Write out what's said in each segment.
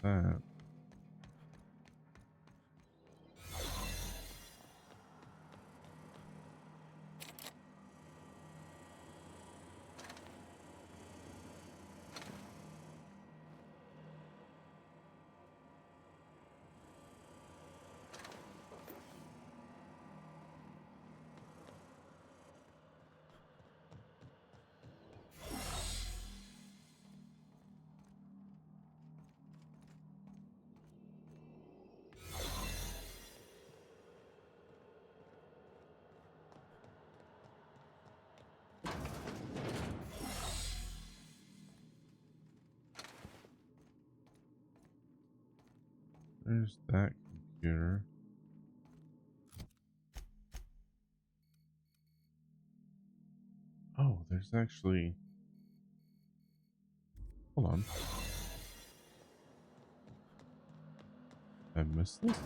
that? There's that computer. Oh, there's actually... Hold on. I missed this?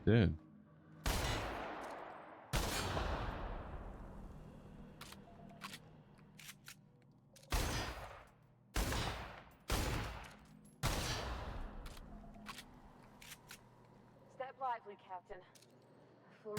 Did. Step lively, Captain. For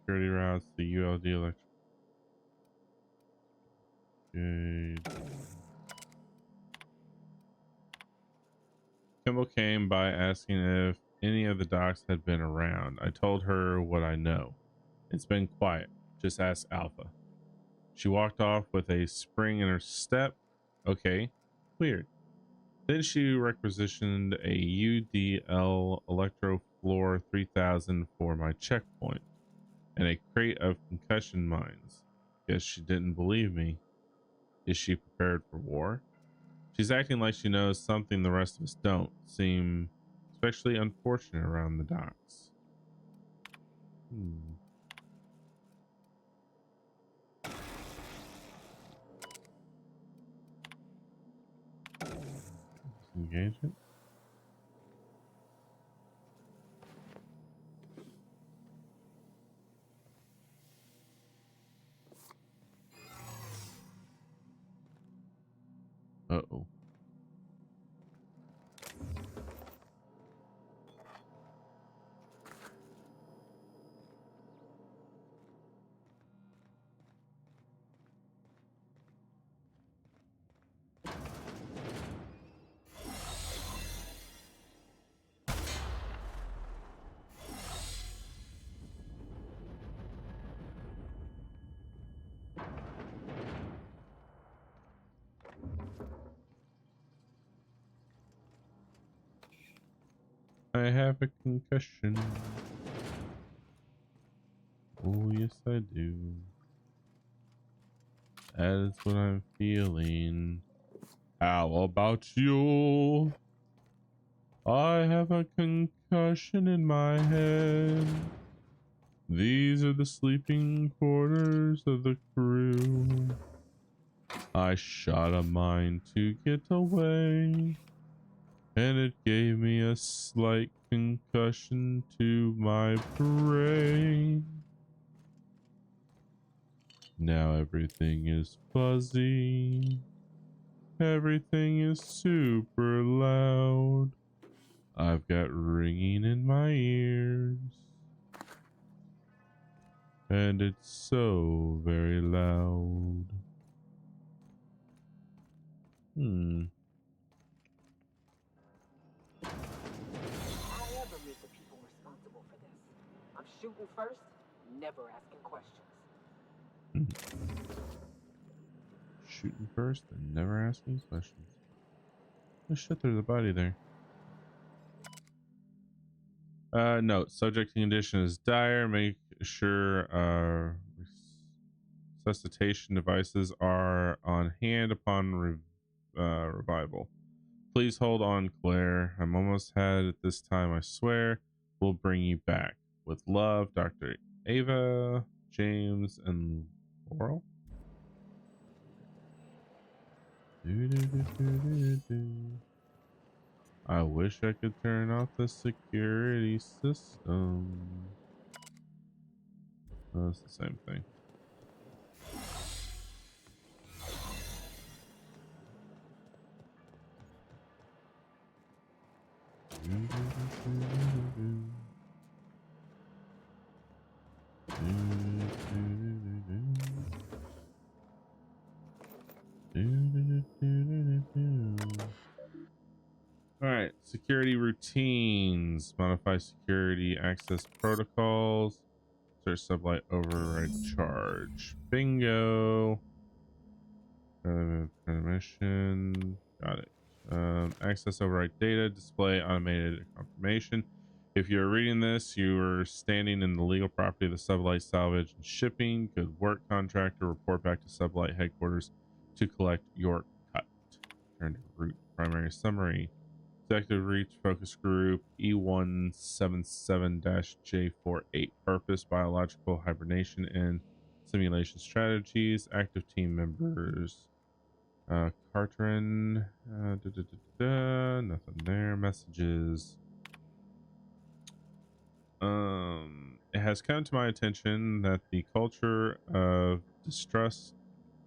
Security routes, the ULD electric. Kimball came by asking if any of the docs had been around. I told her what I know. It's been quiet. Just ask Alpha. She walked off with a spring in her step. Okay, weird. Then she requisitioned a UDL Electro Floor 3000 for my checkpoint and a crate of concussion mines. Guess she didn't believe me. Is she prepared for war? She's acting like she knows something the rest of us don't. Seem especially unfortunate around the docks. Engage it. Uh-oh. I have a concussion. Oh, yes, I do. That is what I'm feeling. How about you? I have a concussion in my head. These are the sleeping quarters of the crew. I shot a mine to get away, and it gave me a slight concussion to my brain. Now everything is fuzzy. Everything is super loud. I've got ringing in my ears. And it's so very loud. I ever meet the people responsible for this. I'm shooting first, never asking questions. Shooting first and never asking questions. Oh shit, there's a body there. Note, subject condition is dire. Make sure resuscitation devices are on hand upon revival. Please hold on, Claire. I'm almost had it this time, I swear. We'll bring you back. With love, Dr. Ava, James, and Laurel. I wish I could turn off the security system. Oh, it's the same thing. All right, security routines, modify security access protocols, search sublight override charge. Bingo. Permission. Got it. Access override data, display automated confirmation. If you're reading this, you are standing in the legal property of the Sublight Salvage and Shipping. Good work, contractor. Report back to Sublight headquarters to collect your cut. Turn to route. Primary summary. Executive Reach Focus Group E177-J48. Purpose, biological hibernation and simulation strategies. Active team members. Cartran. Nothing there. Messages. It has come to my attention that the culture of distrust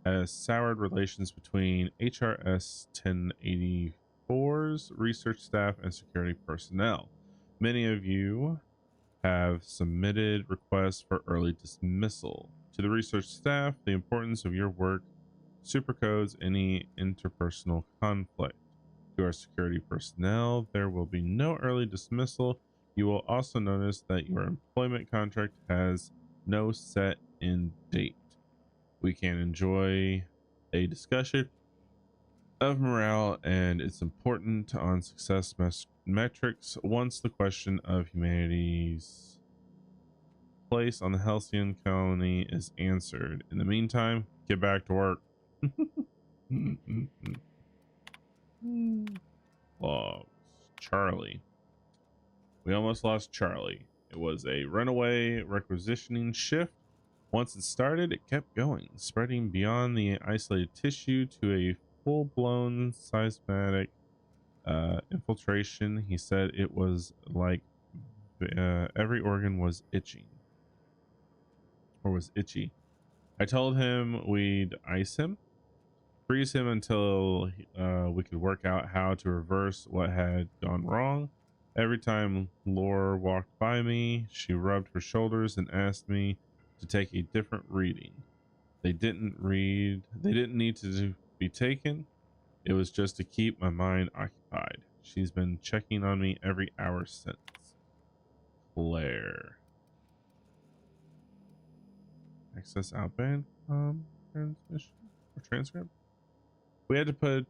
has soured relations between HRS 1084's research staff and security personnel. Many of you have submitted requests for early dismissal. To the research staff, the importance of your work supercodes any interpersonal conflict. To our security personnel, there will be no early dismissal. You will also notice that your employment contract has no set end date. We can enjoy a discussion of morale and its important on success metrics once the question of humanity's place on the Halcyon colony is answered. In the meantime, get back to work. Logs. Charlie. We almost lost Charlie. It was a runaway requisitioning shift. Once it started, it kept going, spreading beyond the isolated tissue to a full-blown seismic infiltration. He said it was like every organ was itching. Or was itchy. I told him we'd ice him, freeze him until we could work out how to reverse what had gone wrong. Every time Laura walked by me, she rubbed her shoulders and asked me to take a different reading. They didn't need to be taken. It was just to keep my mind occupied. She's been checking on me every hour since. Claire. Access outbound transmission or transcript. We had to put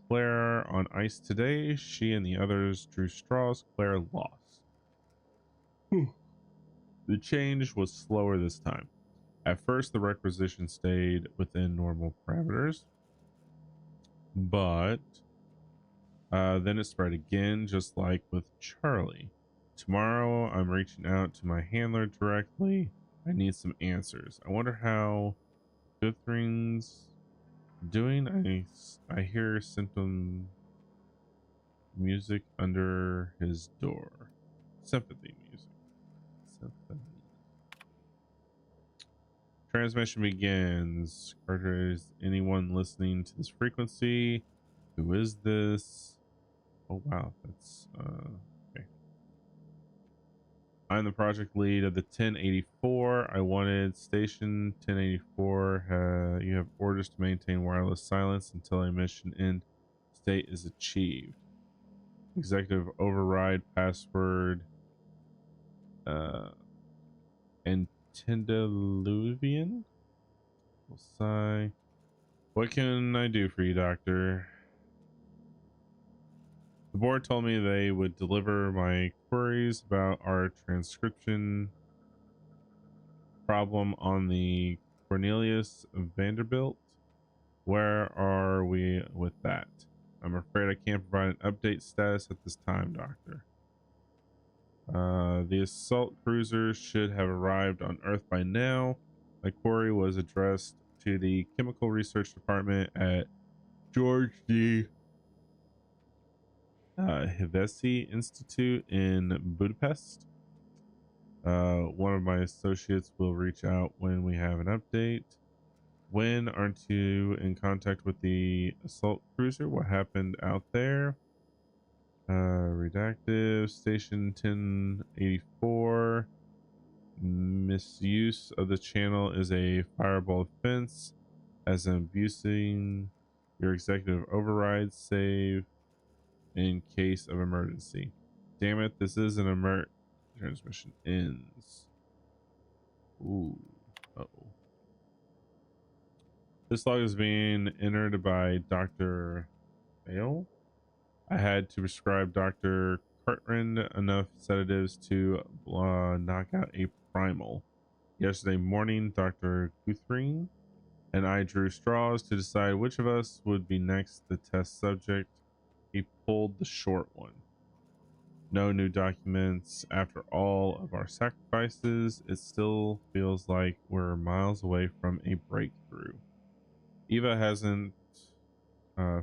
Claire on ice today. She and the others drew straws. Claire lost. The change was slower this time. At first, the requisition stayed within normal parameters, but then it spread again, just like with Charlie. Tomorrow, I'm reaching out to my handler directly. I need some answers. I wonder how Guthrie's doing. I hear symptom music under his door. Sympathy music. Sympathy. Transmission begins. Carter, is anyone listening to this frequency? Who is this? Oh wow, that's okay. I'm the project lead of the 1084. I wanted station 1084. You have orders to maintain wireless silence until a mission end state is achieved. Executive override password antediluvian. We'll sigh. What can I do for you, Doctor? The board told me they would deliver my queries about our transcription problem on the Cornelius Vanderbilt. Where are we with that? I'm afraid I can't provide an update status at this time, Doctor. The assault cruisers should have arrived on Earth by now. My query was addressed to the Chemical Research Department at George D. Hevesi Institute in Budapest. One of my associates will reach out when we have an update. When aren't you in contact with the assault cruiser? What happened out there? Redactive Station 1084. Misuse of the channel is a fireable offense, as in abusing your executive override save in case of emergency. Damn it, this is an transmission ends. Ooh. Uh-oh. This log is being entered by Dr. Bale. I had to prescribe Dr. Cartwright enough sedatives to knock out a primal. Yesterday morning, Dr. Guthrie and I drew straws to decide which of us would be next the test subject. He pulled the short one. No new documents. After all of our sacrifices, it still feels like we're miles away from a breakthrough. Eva hasn't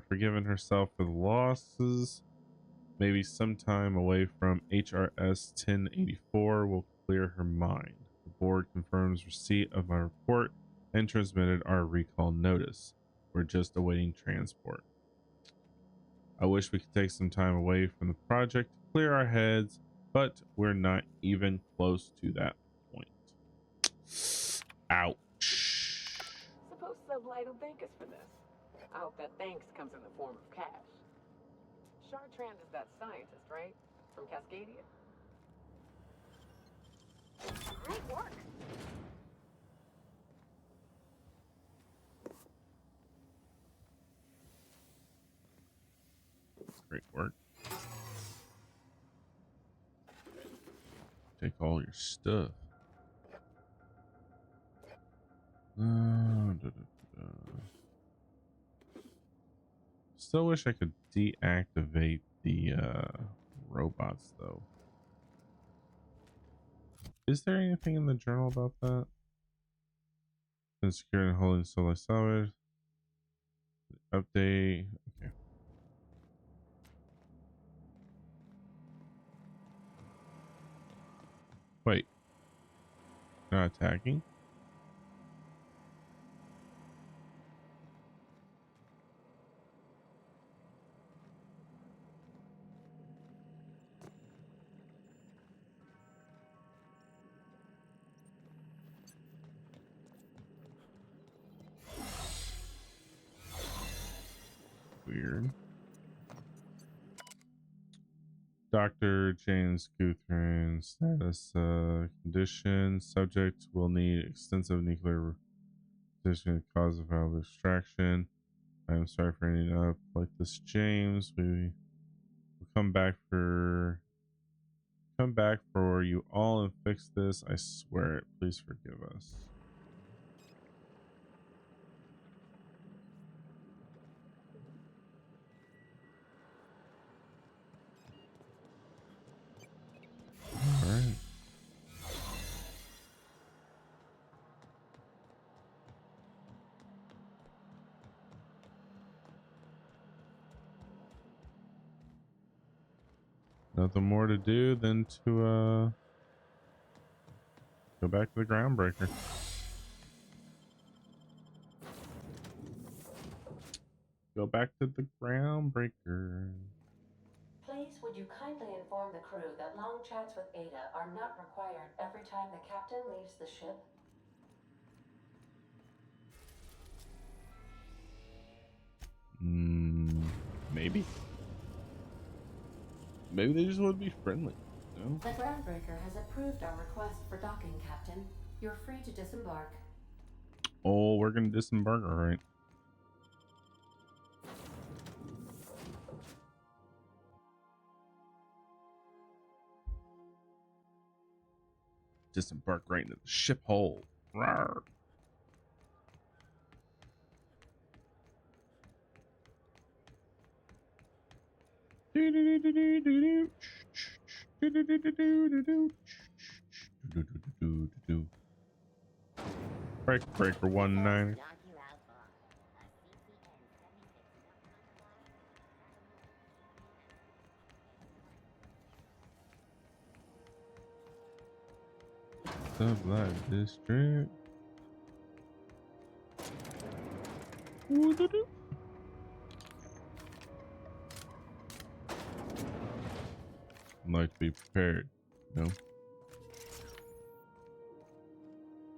forgiven herself for the losses. Maybe sometime away from HRS 1084 will clear her mind. The board confirms receipt of my report and transmitted our recall notice. We're just awaiting transport. I wish we could take some time away from the project to clear our heads, but we're not even close to that point. Ouch. Suppose Sublight will thank us for this. I hope that thanks comes in the form of cash. Chartrand is that scientist, right? From Cascadia? Great work. Great work. Take all your stuff. Still wish I could deactivate the robots though. Is there anything in the journal about that? Been secured and holding solo salvage. Update. Okay. Wait. Not attacking? Weird. Dr. James Guthrie, status condition. Subject will need extensive nuclear position cause of valve extraction. I am sorry for ending up like this, James. We will come back for you all and fix this. I swear it. Please forgive us. All right. Nothing more to do than to go back to the groundbreaker. Go back to the groundbreaker. Please, would you kindly inform the crew that long chats with Ada are not required every time the captain leaves the ship? Maybe. Maybe they just want to be friendly. You know? The groundbreaker has approved our request for docking, Captain. You're free to disembark. Oh, we're gonna disembark, all right. Disembark right into the ship hole. Rawr. Breaker 19. The Black District. Woo-doo-doo. Like to be prepared, you know?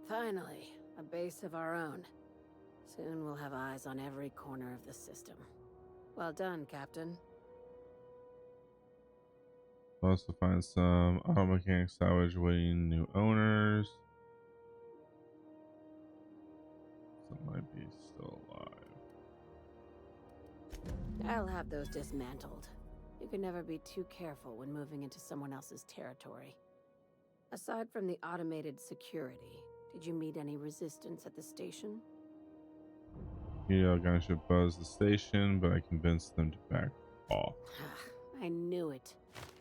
Finally, a base of our own. Soon we'll have eyes on every corner of the system. Well done, Captain. Also find some auto mechanic salvage waiting new owners. Some might be still alive. I'll have those dismantled. You can never be too careful when moving into someone else's territory. Aside from the automated security, did you meet any resistance at the station? Yeah, gunship buzzed the station, but I convinced them to back off. I knew it.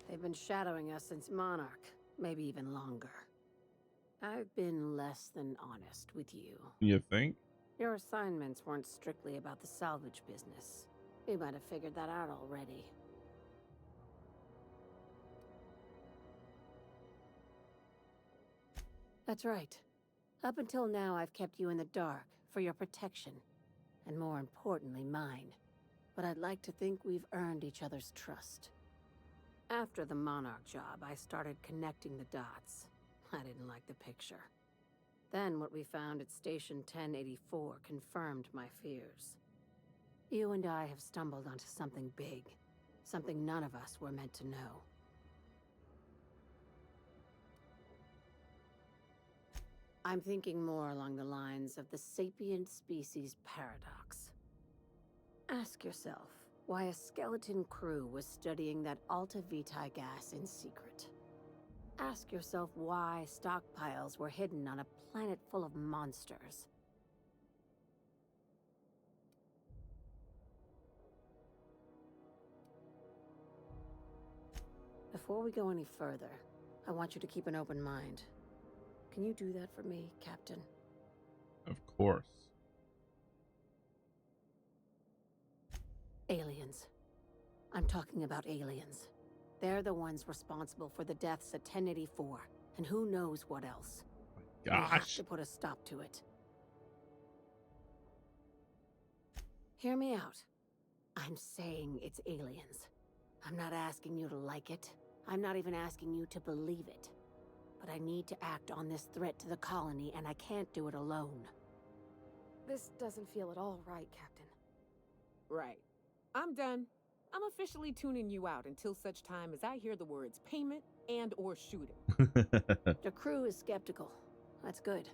They've been shadowing us since Monarch, maybe even longer. I've been less than honest with you. You think? Your assignments weren't strictly about the salvage business. You might have figured that out already. That's right. Up until now, I've kept you in the dark for your protection, and more importantly, mine. But I'd like to think we've earned each other's trust. After the Monarch job, I started connecting the dots. I didn't like the picture. Then what we found at Station 1084 confirmed my fears. You and I have stumbled onto something big. Something none of us were meant to know. I'm thinking more along the lines of the sapient species paradox. Ask yourself why a skeleton crew was studying that Alta Vitae gas in secret. Ask yourself why stockpiles were hidden on a planet full of monsters. Before we go any further, I want you to keep an open mind. Can you do that for me, Captain? Of course. Aliens. I'm talking about aliens. They're the ones responsible for the deaths at 1084, and who knows what else. We have Gosh. to put a stop to it. Hear me out. I'm saying it's aliens. I'm not asking you to like it. I'm not even asking you to believe it. But I need to act on this threat to the colony, and I can't do it alone. This doesn't feel at all right, Captain. Right. I'm done. I'm officially tuning you out until such time as I hear the words payment and or shooting. The crew is skeptical. That's good.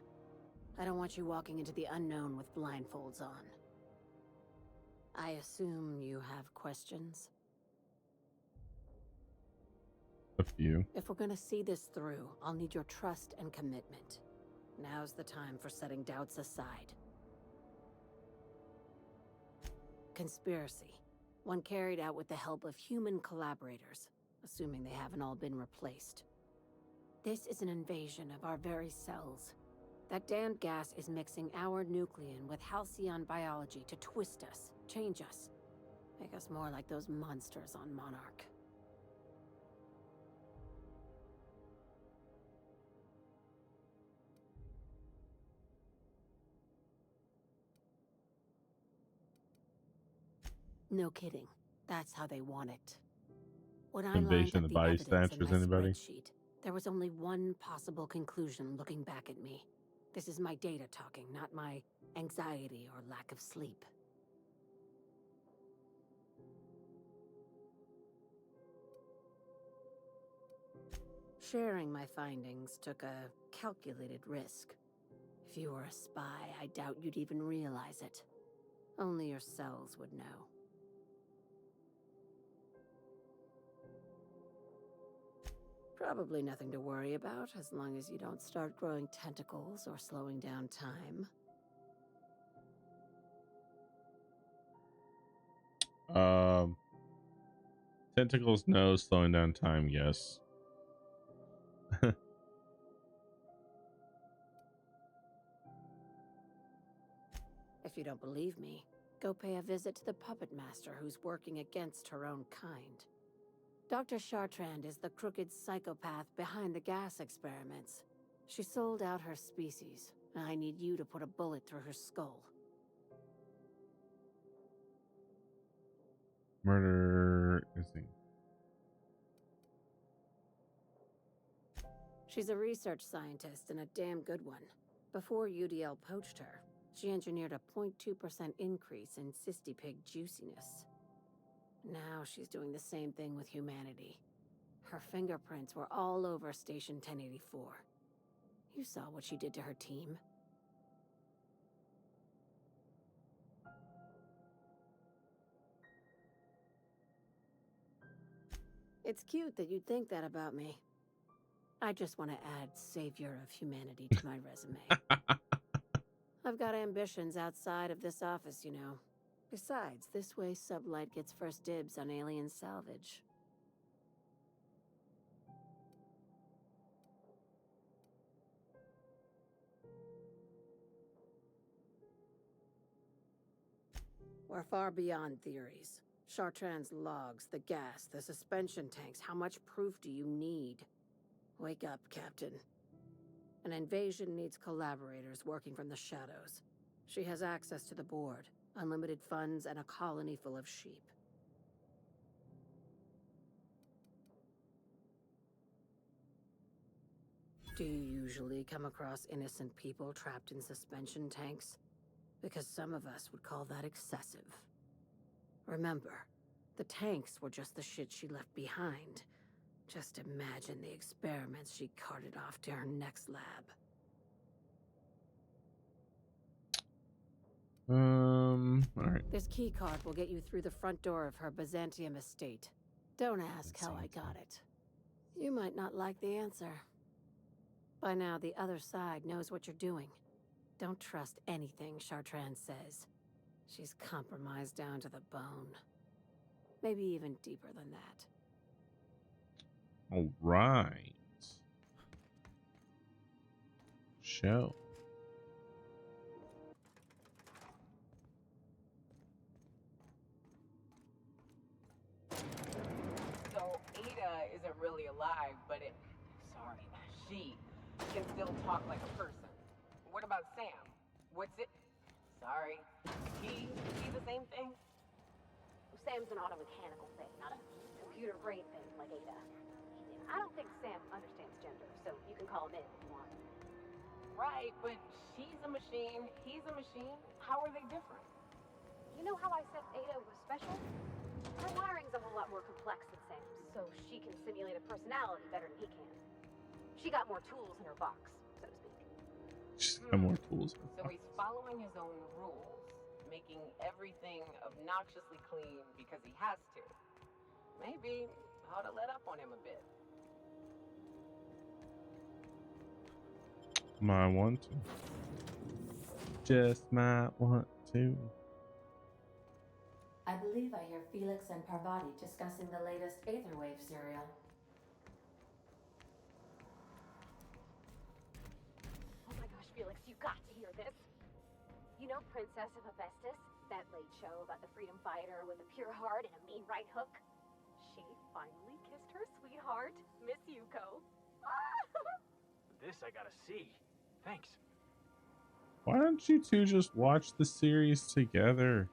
I don't want you walking into the unknown with blindfolds on. I assume you have questions? A few. If we're gonna see this through, I'll need your trust and commitment. Now's the time for setting doubts aside. Conspiracy. One carried out with the help of human collaborators, assuming they haven't all been replaced. This is an invasion of our very cells. That damned gas is mixing our nucleon with halcyon biology to twist us, change us, make us more like those monsters on Monarch. No kidding. That's how they want it. When I lined Invasion up of the the body evidence in snatchers, my anybody? spreadsheet, there was only one possible conclusion looking back at me. This is my data talking, not my anxiety or lack of sleep. Sharing my findings took a calculated risk. If you were a spy, I doubt you'd even realize it. Only your cells would know. Probably nothing to worry about, as long as you don't start growing tentacles or slowing down time. Tentacles, no. Slowing down time, yes. If you don't believe me, go pay a visit to the puppet master who's working against her own kind. Dr. Chartrand is the crooked psychopath behind the gas experiments. She sold out her species. I need you to put a bullet through her skull. Murder is the... She's a research scientist and a damn good one. Before UDL poached her, she engineered a 0.2% increase in cystipig juiciness. Now she's doing the same thing with humanity. Her fingerprints were all over Station 1084. You saw what she did to her team. It's cute that you'd think that about me. I just want to add savior of humanity to my resume. I've got ambitions outside of this office, you know. Besides, this way Sublight gets first dibs on alien salvage. We're far beyond theories. Chartrand's logs, the gas, the suspension tanks, how much proof do you need? Wake up, Captain. An invasion needs collaborators working from the shadows. She has access to the board, unlimited funds, and a colony full of sheep. Do you usually come across innocent people trapped in suspension tanks? Because some of us would call that excessive. Remember, the tanks were just the shit she left behind. Just imagine the experiments she carted off to her next lab. Alright. This key card will get you through the front door of her Byzantium estate. Don't ask how I got it. You might not like the answer. By now, the other side knows what you're doing. Don't trust anything Chartrand says. She's compromised down to the bone. Maybe even deeper than that. All right. Show. So Ada isn't really alive, but she can still talk like a person. What about Sam? What's it? Sorry. He the same thing? Sam's an automechanical thing, not a computer brain thing like Ada. I don't think Sam understands gender, so you can call him in if you want. Right, but she's a machine, he's a machine. How are they different? You know how I said Ada was special? Her wiring's a whole lot more complex than Sam's, so she can simulate a personality better than he can. She got more tools in her box, so to speak. She's got more tools. So he's following his own rules, making everything obnoxiously clean because he has to. Maybe I ought to let up on him a bit. Might want to. Just might want to. I believe I hear Felix and Parvati discussing the latest Aetherwave serial. Oh my gosh, Felix, you got to hear this. You know Princess of Hephaestus? That late show about the freedom fighter with a pure heart and a mean right hook? She finally kissed her sweetheart, Miss Yuko. This I gotta see. Thanks. Why don't you two just watch the series together?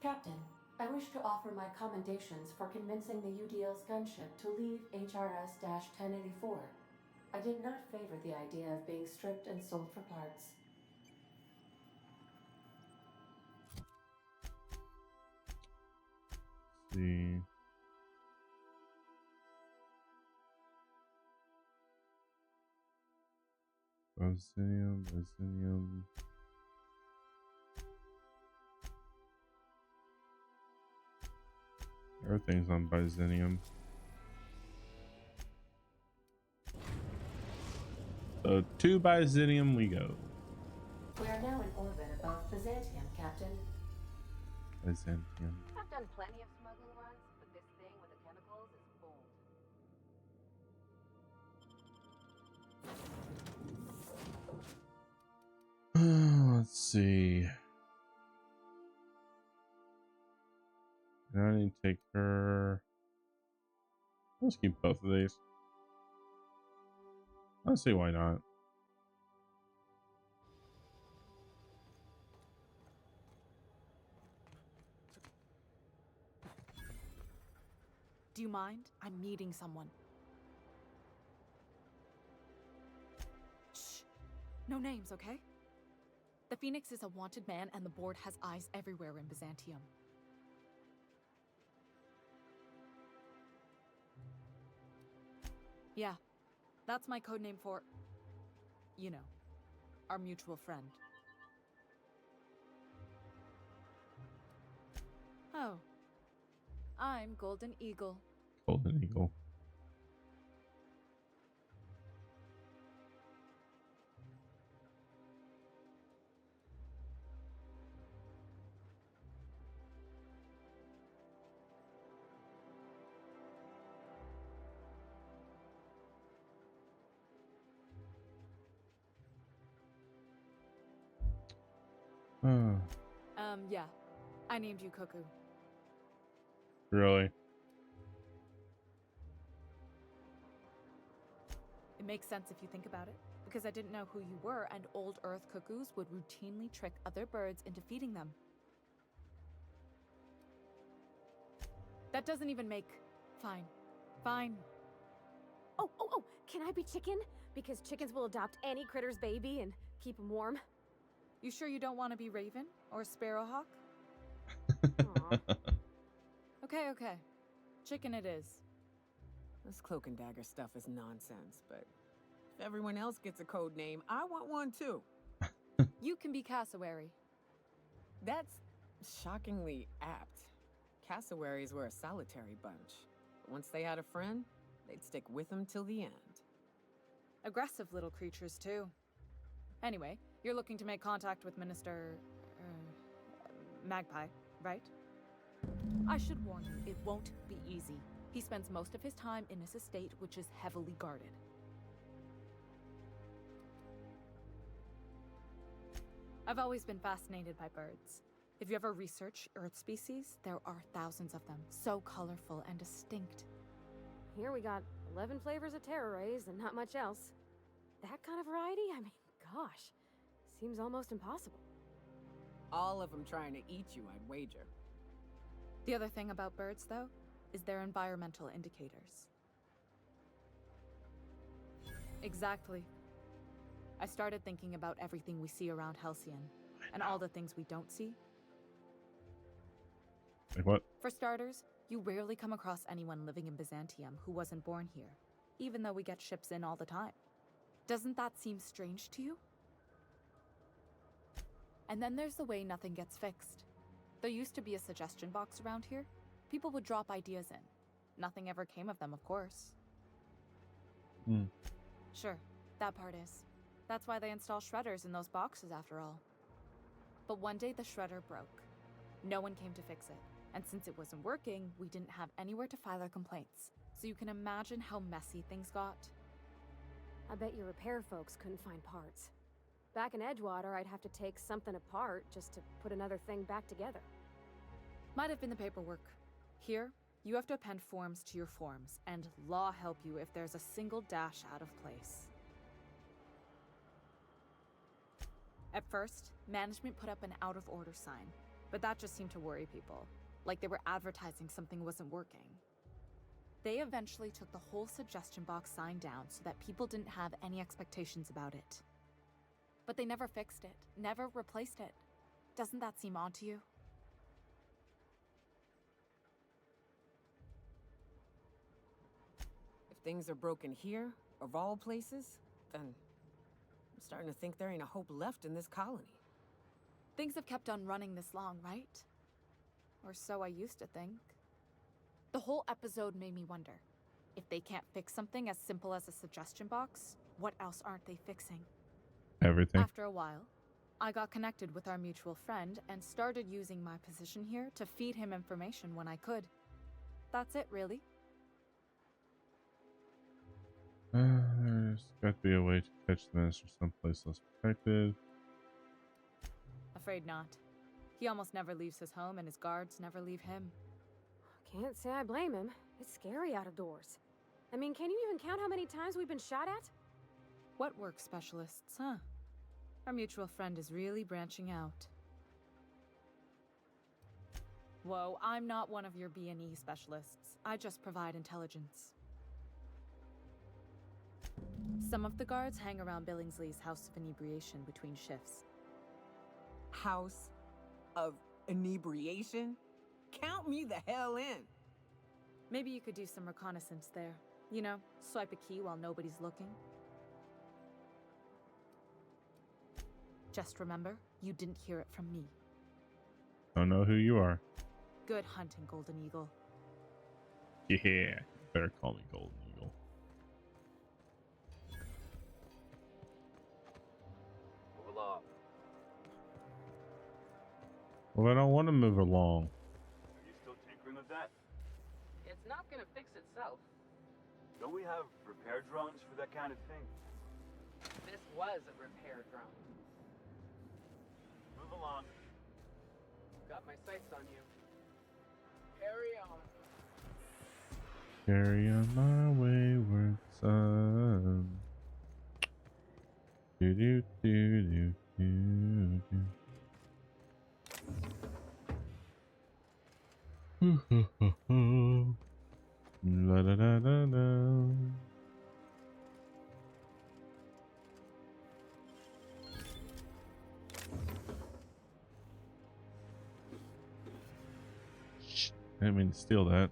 Captain, I wish to offer my commendations for convincing the UDL's gunship to leave HRS-1084. I did not favor the idea of being stripped and sold for parts. Let's see. Byzanium. Everything's on Byzanium. So to Byzanium we go. We are now in orbit above Byzantium, Captain. Byzantium. I've done plenty of smuggling runs, but this thing with the chemicals is bold. Let's see. Now I need to take her. Let's keep both of these. Let's see why not. Do you mind? I'm meeting someone. Shh. No names, okay? The Phoenix is a wanted man, and the board has eyes everywhere in Byzantium. Yeah, that's my codename for, you know, our mutual friend. Oh. I'm Golden Eagle. Golden Eagle. Yeah. I named you Cuckoo. Really? It makes sense if you think about it, because I didn't know who you were, and old Earth cuckoos would routinely trick other birds into feeding them. That doesn't even make... Fine. Fine. Oh, can I be chicken? Because chickens will adopt any critter's baby and keep him warm. You sure you don't want to be Raven or Sparrowhawk? Aw. Okay. Chicken it is. This cloak and dagger stuff is nonsense, but if everyone else gets a code name, I want one too. You can be Cassowary. That's shockingly apt. Cassowaries were a solitary bunch. But once they had a friend, they'd stick with them till the end. Aggressive little creatures, too. Anyway, you're looking to make contact with Minister... Magpie, right? I should warn you, it won't be easy. He spends most of his time in his estate, which is heavily guarded. I've always been fascinated by birds. If you ever research Earth species, there are thousands of them, so colorful and distinct. Here we got 11 flavors of terror rays and not much else. That kind of variety? I mean, gosh, seems almost impossible. All of them trying to eat you, I'd wager. The other thing about birds, though, is their environmental indicators. Exactly. I started thinking about everything we see around Halcyon, and all the things we don't see. Like what? For starters, you rarely come across anyone living in Byzantium who wasn't born here, even though we get ships in all the time. Doesn't that seem strange to you? And then there's the way nothing gets fixed. There used to be a suggestion box around here. People would drop ideas in. Nothing ever came of them, of course. Sure, that part is. That's why they install shredders in those boxes, after all. But one day the shredder broke. No one came to fix it. And since it wasn't working, we didn't have anywhere to file our complaints. So you can imagine how messy things got. I bet your repair folks couldn't find parts. Back in Edgewater, I'd have to take something apart just to put another thing back together. Might have been the paperwork. Here, you have to append forms to your forms, and law help you if there's a single dash out of place. At first, management put up an out-of-order sign, but that just seemed to worry people, like they were advertising something wasn't working. They eventually took the whole suggestion box sign down so that people didn't have any expectations about it. But they never fixed it, never replaced it. Doesn't that seem odd to you? If things are broken here, of all places, then I'm starting to think there ain't a hope left in this colony. Things have kept on running this long, right? Or so I used to think. The whole episode made me wonder, if they can't fix something as simple as a suggestion box, what else aren't they fixing? Everything. After a while, I got connected with our mutual friend and started using my position here to feed him information when I could. That's it, really. There's got to be a way to catch the minister someplace less protected. Afraid not. He almost never leaves his home and his guards never leave him. Can't say I blame him. It's scary out of doors. I mean, can you even count how many times we've been shot at? What work specialists, huh? Our mutual friend is really branching out. Whoa, I'm not one of your B&E specialists. I just provide intelligence. Some of the guards hang around Billingsley's House of Inebriation between shifts. House of Inebriation? Count me the hell in. Maybe you could do some reconnaissance there. You know, swipe a key while nobody's looking. Just remember, you didn't hear it from me. Don't know who you are. Good hunting, Golden Eagle. Yeah, better call me Golden Eagle. Move along. Well, I don't want to move along. Are you still tinkering with that? It's not gonna fix itself. Don't we have repair drones for that kind of thing? This was a repair drone. Move along. Got my sights on you. Carry on. Carry on my wayward son. Do do do do do do. La da da da da. I didn't mean to steal that.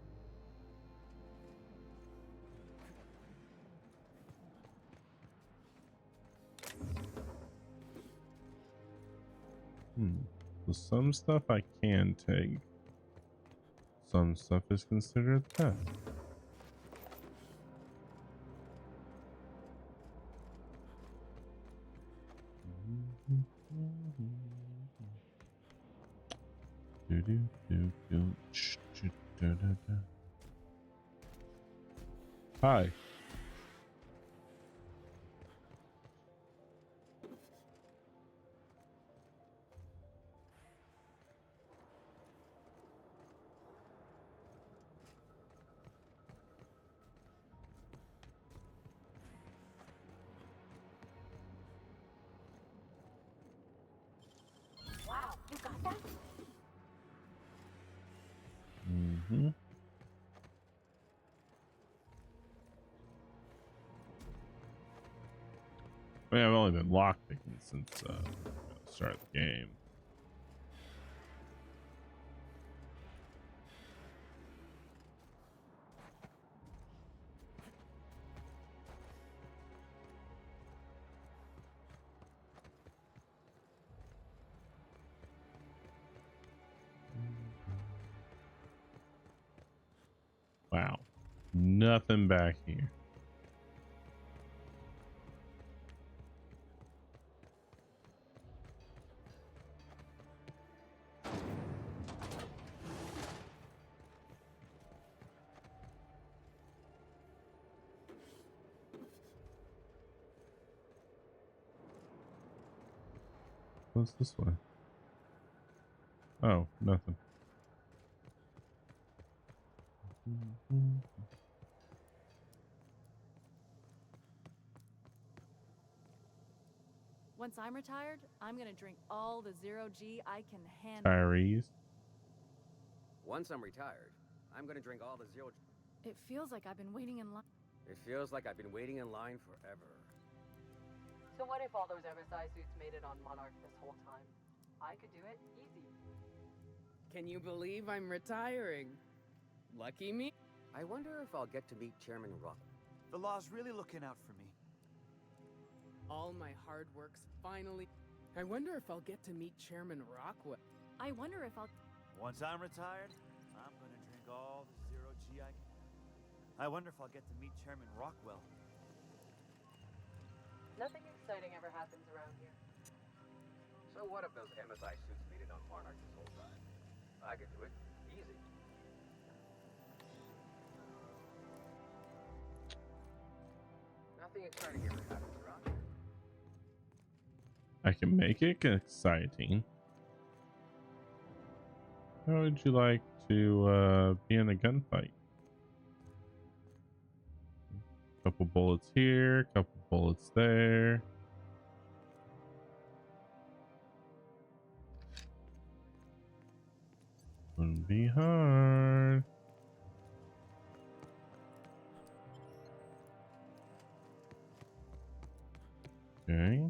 So some stuff I can take. Some stuff is considered theft. Do do do do. Da, da, da. Hi. Wow, you got that? Mm-hmm. I mean, I've only been lockpicking since the start of the game. Wow. Nothing back here. What's this way? Oh, nothing. Once I'm retired, I'm gonna drink all the zero-G I can handle. Tyrese. Once I'm retired, I'm gonna drink all the zero. It feels like I've been waiting in line. It feels like I've been waiting in line forever. So what if all those MSI suits made it on Monarch this whole time? I could do it easy. Can you believe I'm retiring? Lucky me. I wonder if I'll get to meet Chairman Rock. The law's really looking out for me. All my hard work's finally. I wonder if I'll get to meet Chairman Rockwell. I wonder if I'll. Once I'm retired, I'm gonna drink all the zero G I can. I wonder if I'll get to meet Chairman Rockwell. Nothing exciting ever happens around here. So what if those MSI suits made it on Monarch this whole time? I could do it easy. Nothing exciting ever happens around here. I can make it exciting. How would you like to be in a gunfight. Couple bullets here, couple bullets there. Wouldn't be hard. Okay.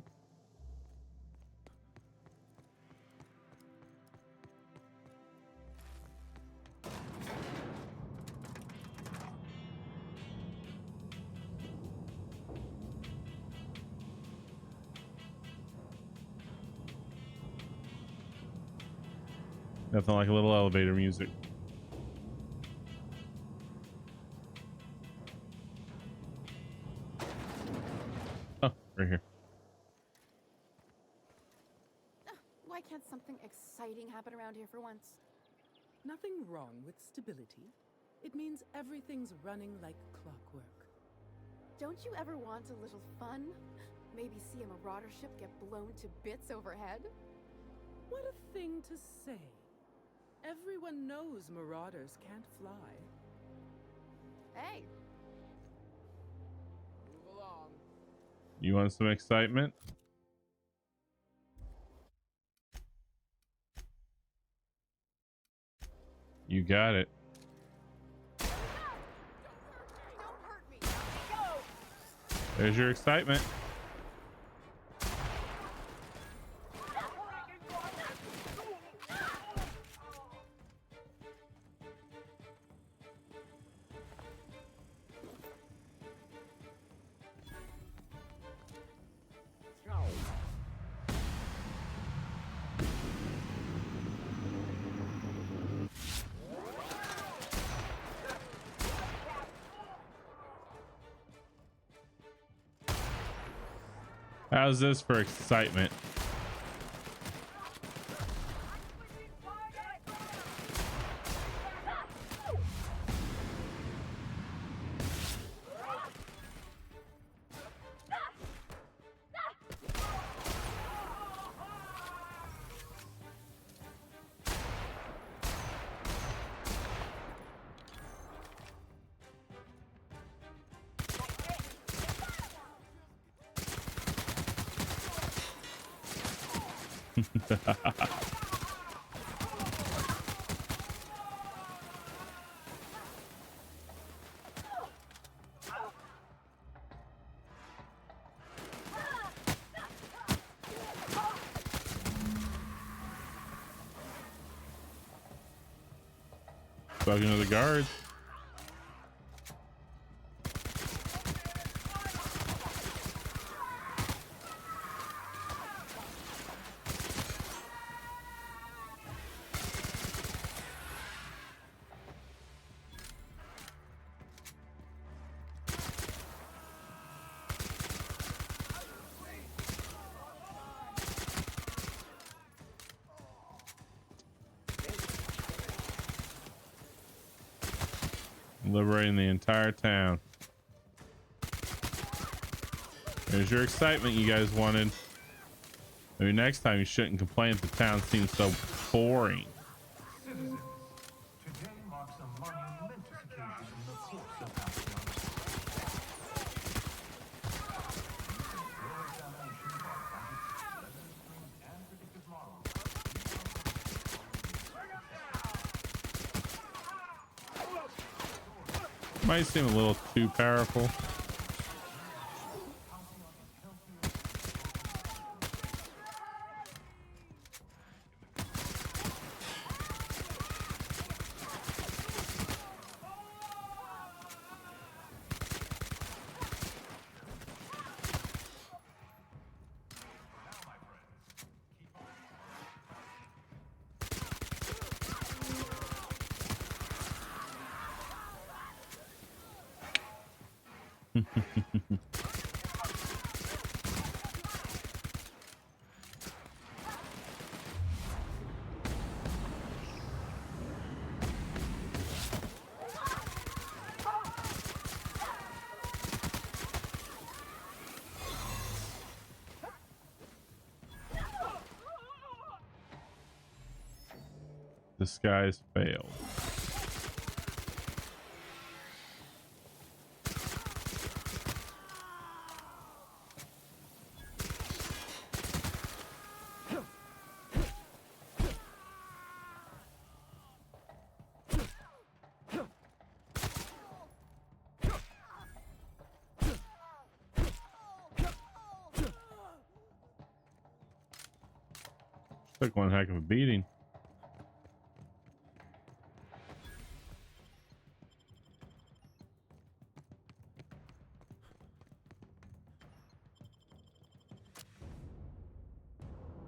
Nothing like a little elevator music. Oh, right here. Why can't something exciting happen around here for once? Nothing wrong with stability. It means everything's running like clockwork. Don't you ever want a little fun? Maybe see a marauder ship get blown to bits overhead? What a thing to say. Everyone knows marauders can't fly. Hey! Move along. You want some excitement? You got it. There's your excitement. How's this for excitement? Talking to the guards. Liberating the entire town. There's your excitement you guys wanted. Maybe next time you shouldn't complain if the town seems so boring. Citizens, today marks a monumentous occasion in the course of action. Your examination of our budgets, revenue streams, and predictive models. Might seem a little too powerful. Disguise failed. Took one heck of a beating.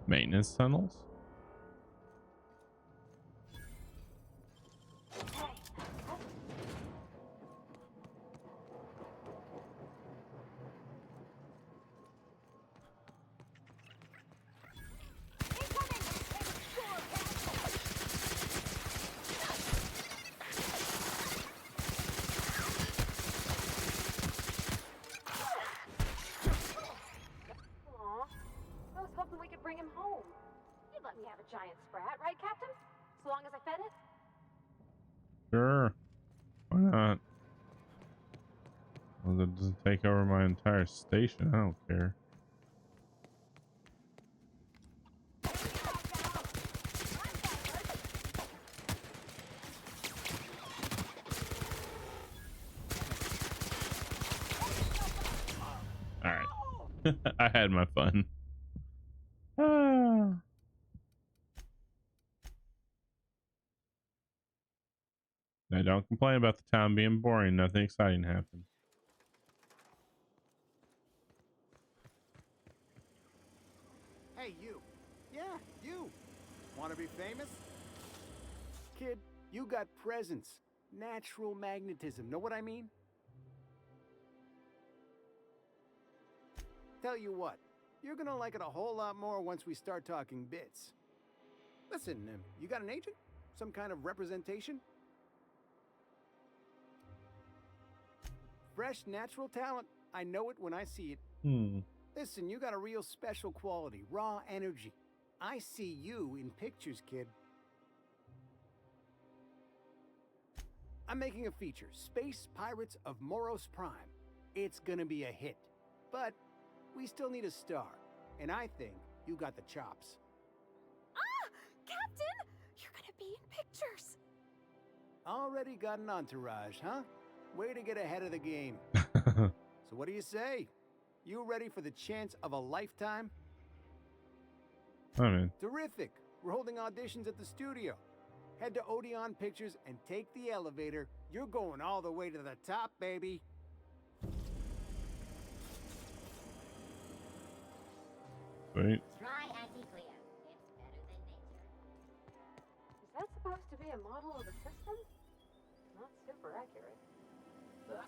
Maintenance tunnels? Bring him home. You'd let me have a giant sprat, right, Captain? So long as I fed it? Sure. Why not? Well, that doesn't take over my entire station. I don't care. All right. I had my fun. Ah. Now don't complain about the town being boring. Nothing exciting happened. Hey, you. Yeah, you. Want to be famous? Kid, you got presence. Natural magnetism. Know what I mean? Tell you what. You're gonna like it a whole lot more once we start talking bits. Listen, you got an agent? Some kind of representation? Fresh, natural talent. I know it when I see it. Listen, you got a real special quality, raw energy. I see you in pictures, kid. I'm making a feature, Space Pirates of Moros Prime. It's gonna be a hit. But we still need a star. And I think you got the chops. Ah! Captain! You're gonna be in pictures! Already got an entourage, huh? Way to get ahead of the game. So what do you say? You ready for the chance of a lifetime? I'm in. Terrific. We're holding auditions at the studio. Head to Odeon Pictures and take the elevator. You're going all the way to the top, baby. Sweet. Try anti-clear. It's better than nature. Is that supposed to be a model of the system? Not super accurate. Ugh.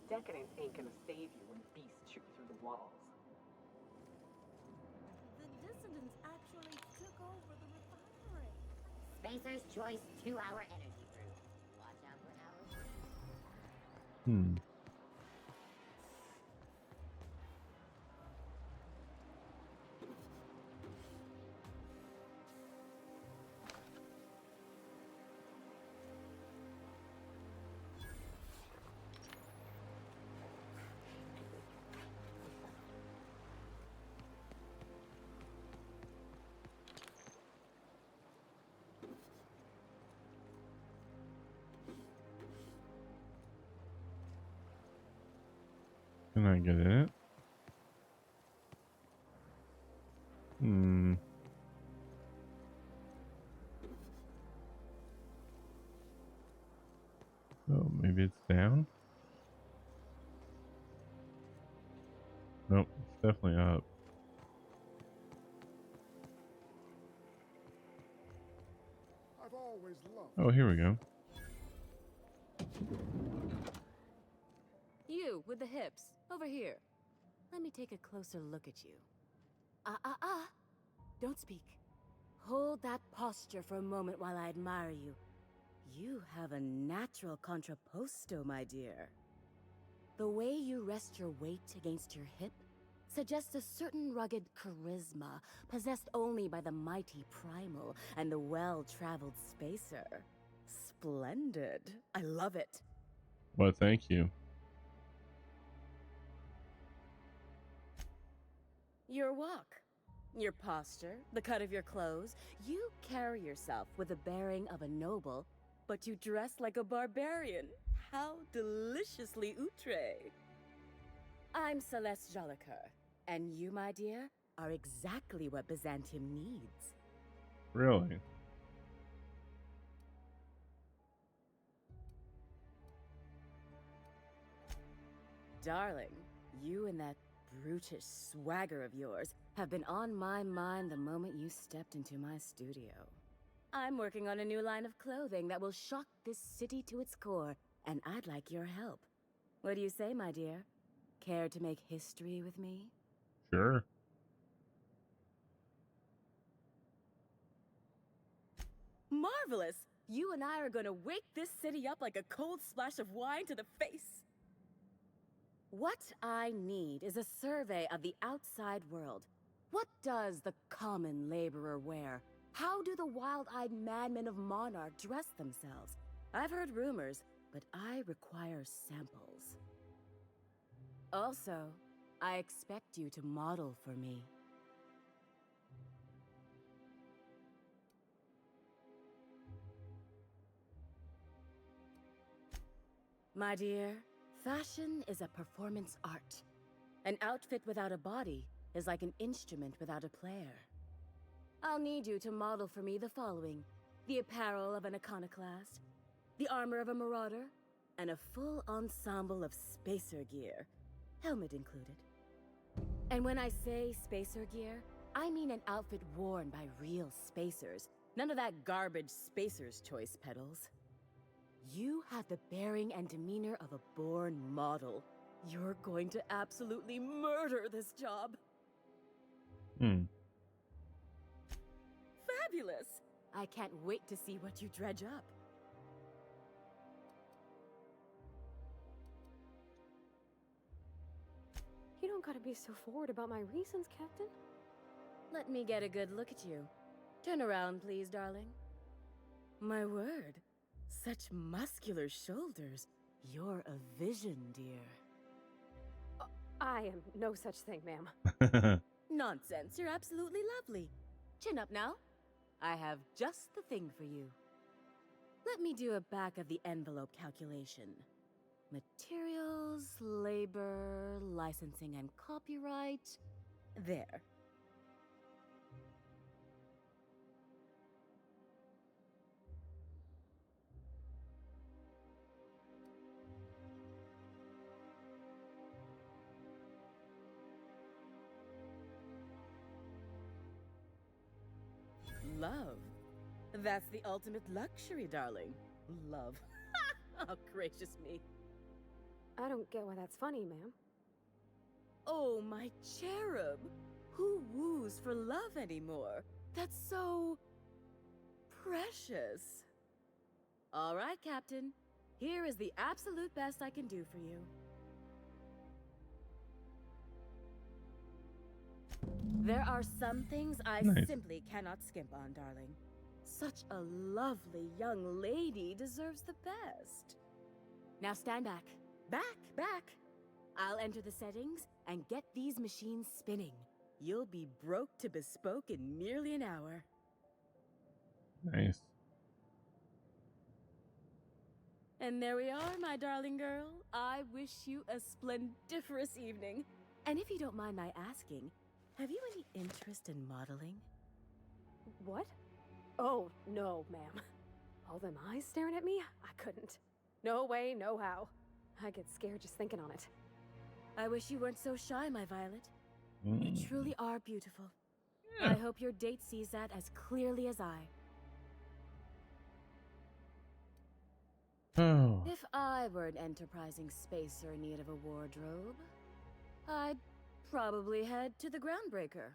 Decadence ain't gonna save you when beasts shoot through the walls. The dissidents actually took over the refinery. Spacer's Choice 2-hour energy brew. Watch out for hours. Can I get it? Oh, maybe it's down? Nope, it's definitely up. I've always loved. Oh, here we go. You, with the hips. Over here. Let me take a closer look at you. Don't speak. Hold that posture for a moment while I admire you. You have a natural contrapposto, my dear. The way you rest your weight against your hip suggests a certain rugged charisma possessed only by the mighty primal and the well-traveled spacer. Splendid. I love it. Well, thank you. Your walk, your posture, the cut of your clothes. You carry yourself with the bearing of a noble, but you dress like a barbarian. How deliciously outre. I'm Celeste Jolicoeur, and you, my dear, are exactly what Byzantium needs. Really? Darling, you and that brutish swagger of yours have been on my mind the moment you stepped into my studio. I'm working on a new line of clothing that will shock this city to its core, and I'd like your help. What do you say, my dear? Care to make history with me? Sure. Marvelous! You and I are gonna wake this city up like a cold splash of wine to the face. What I need is a survey of the outside world. What does the common laborer wear? How do the wild-eyed madmen of Monarch dress themselves? I've heard rumors, but I require samples. Also, I expect you to model for me. My dear, fashion is a performance art. An outfit without a body is like an instrument without a player. I'll need you to model for me the following: the apparel of an iconoclast, the armor of a marauder, and a full ensemble of spacer gear, helmet included. And when I say spacer gear, I mean an outfit worn by real spacers. None of that garbage spacer's choice pedals. You have the bearing and demeanor of a born model. You're going to absolutely murder this job. Fabulous! I can't wait to see what you dredge up. You don't gotta be so forward about my reasons, Captain. Let me get a good look at you. Turn around, please, darling. My word. Such muscular shoulders. You're a vision, dear. I am no such thing, ma'am. Nonsense. You're absolutely lovely. Chin up now. I have just the thing for you. Let me do a back-of-the-envelope calculation. Materials, labor, licensing and copyright. There. Love. That's the ultimate luxury, darling. Love. Oh, gracious me. I don't get why that's funny, ma'am. Oh, my cherub. Who woos for love anymore? That's so... precious. All right, Captain. Here is the absolute best I can do for you. There are some things I simply cannot skimp on, darling. Such a lovely young lady deserves the best. Now stand back. Back! I'll enter the settings and get these machines spinning. You'll be broke to bespoke in merely an hour. Nice. And there we are, my darling girl. I wish you a splendiferous evening. And if you don't mind my asking, have you any interest in modeling? What? Oh, no, ma'am. All them eyes staring at me? I couldn't. No way, no how. I get scared just thinking on it. I wish you weren't so shy, my Violet. You truly are beautiful. I hope your date sees that as clearly as I. Oh. If I were an enterprising spacer in need of a wardrobe, I'd probably head to the Groundbreaker.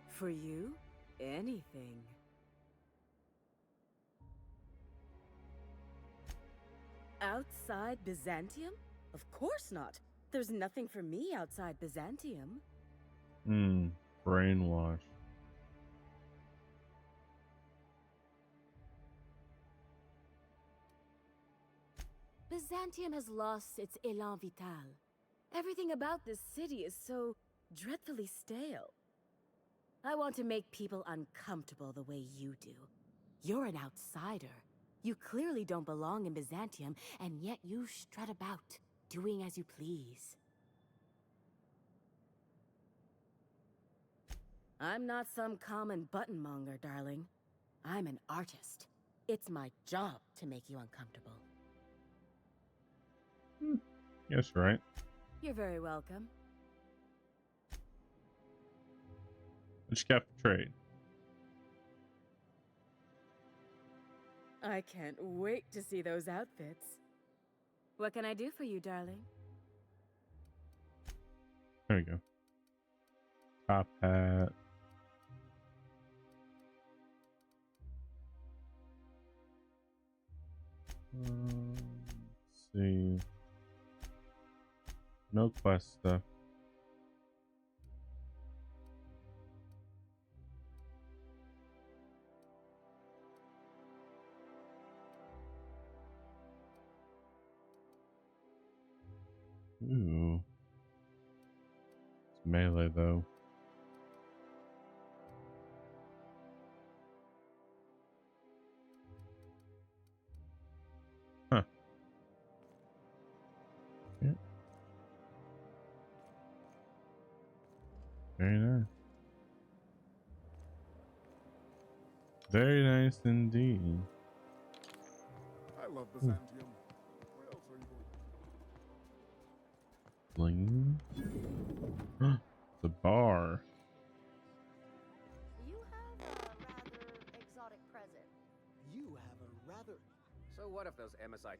For you, anything. Outside Byzantium? Of course not. There's nothing for me outside Byzantium. Brainwash. Byzantium has lost its élan vital. Everything about this city is so dreadfully stale. I want to make people uncomfortable the way you do. You're an outsider. You clearly don't belong in Byzantium, and yet you strut about, doing as you please. I'm not some common buttonmonger, darling. I'm an artist. It's my job to make you uncomfortable. Yes, right. You're very welcome. What you got for trade? I can't wait to see those outfits. What can I do for you, darling? There we go. Top hat. Let's see. No quest stuff. Ooh. It's melee though. Huh. Yeah. Very nice. Very nice indeed. I love Byzantium. Where else are you Bling. going? The bar. You have a rather exotic present. You have a rather... So what if those MSI...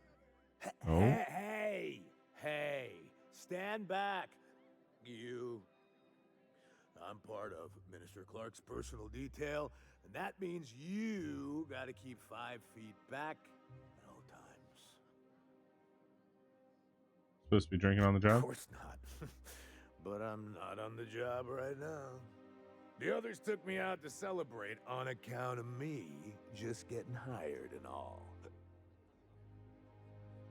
Oh. Hey, stand back. You. I'm part of Minister Clark's personal detail, and that means you gotta keep 5 feet back at all times. Supposed to be drinking on the job? Of course not. But I'm not on the job right now. The others took me out to celebrate on account of me just getting hired and all.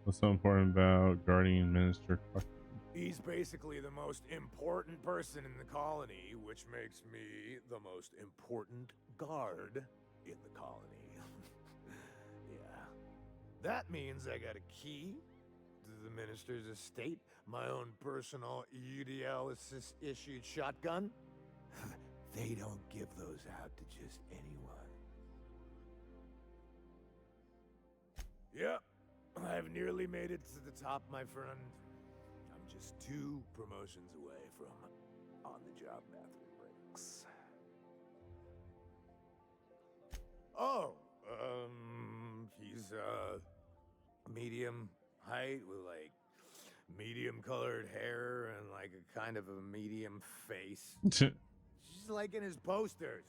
What's so important about guarding Minister Clark? He's basically the most important person in the colony, which makes me the most important guard in the colony. Yeah. That means I got a key to the minister's estate, my own personal UDL-issued shotgun. They don't give those out to just anyone. Yep, I've nearly made it to the top, my friend. I'm just 2 promotions away from on-the-job bathroom breaks. Oh, he's, medium height with, like, medium-colored hair and, like, a kind of a medium face. Just like in his posters.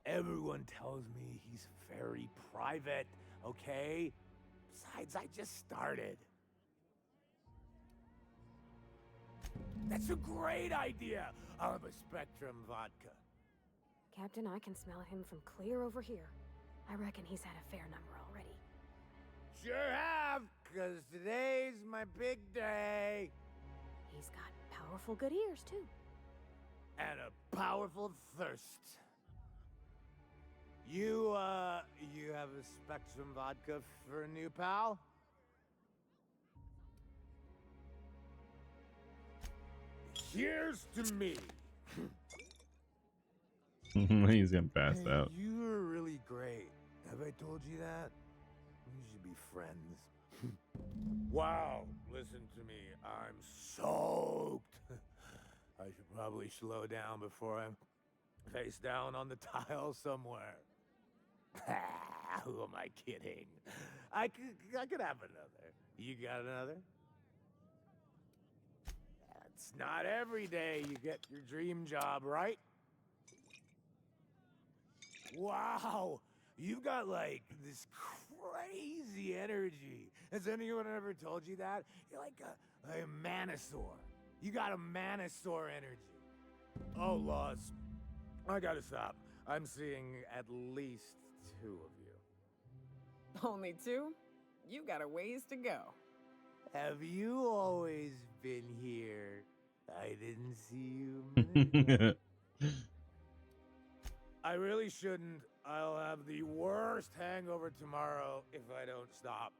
Everyone tells me he's very private, okay? Besides, I just started. That's a great idea! I'll have a Spectrum vodka. Captain, I can smell him from clear over here. I reckon he's had a fair number already. Sure have, 'cause today's my big day. He's got powerful good ears, too. And a powerful thirst. You have a Spectrum vodka for a new pal? Here's to me. He's gonna pass out. You were really great. Have I told you that? We should be friends. Wow, listen to me. I'm soaked. I should probably slow down before I'm face down on the tile somewhere. Who am I kidding? I could have another. You got another? It's not every day you get your dream job, right? Wow, you've got like this crazy energy. Has anyone ever told you that? You're like a manosaur. You got a manosaur energy. Oh, Laws, I gotta stop. I'm seeing at least 2 of you. Only 2? You got a ways to go. Have you always been here? I didn't see you a minute ago. I really shouldn't. I'll have the worst hangover tomorrow if I don't stop.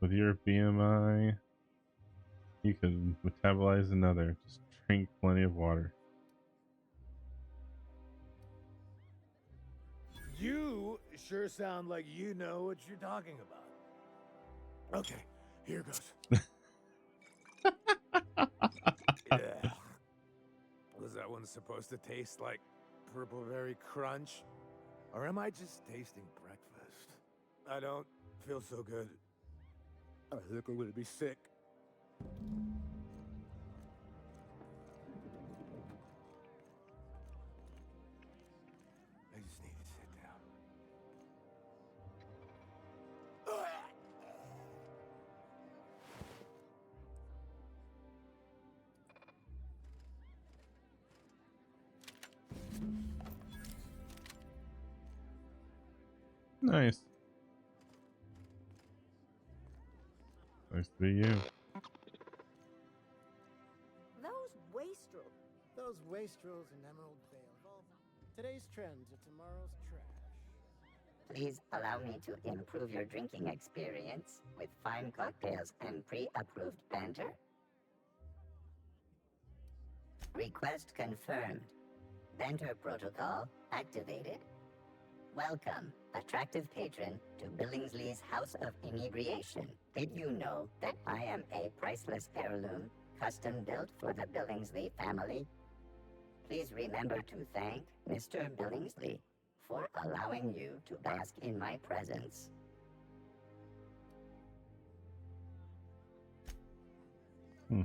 With your BMI, you could metabolize another. Just drink plenty of water. You sure sound like you know what you're talking about. Okay, here goes. Yeah. Was that one supposed to taste like purple berry crunch? Or am I just tasting breakfast? I don't feel so good. I think I'm gonna be sick. I just need to sit down. Nice. Nice to be you. Those wastrels in Emerald Vale. Today's trends are tomorrow's trash. Please allow me to improve your drinking experience with fine cocktails and pre-approved banter. Request confirmed. Banter protocol activated. Welcome, attractive patron, to Billingsley's House of Inebriation. Did you know that I am a priceless heirloom, custom built for the Billingsley family? Please remember to thank Mr. Billingsley for allowing you to bask in my presence. Hmm.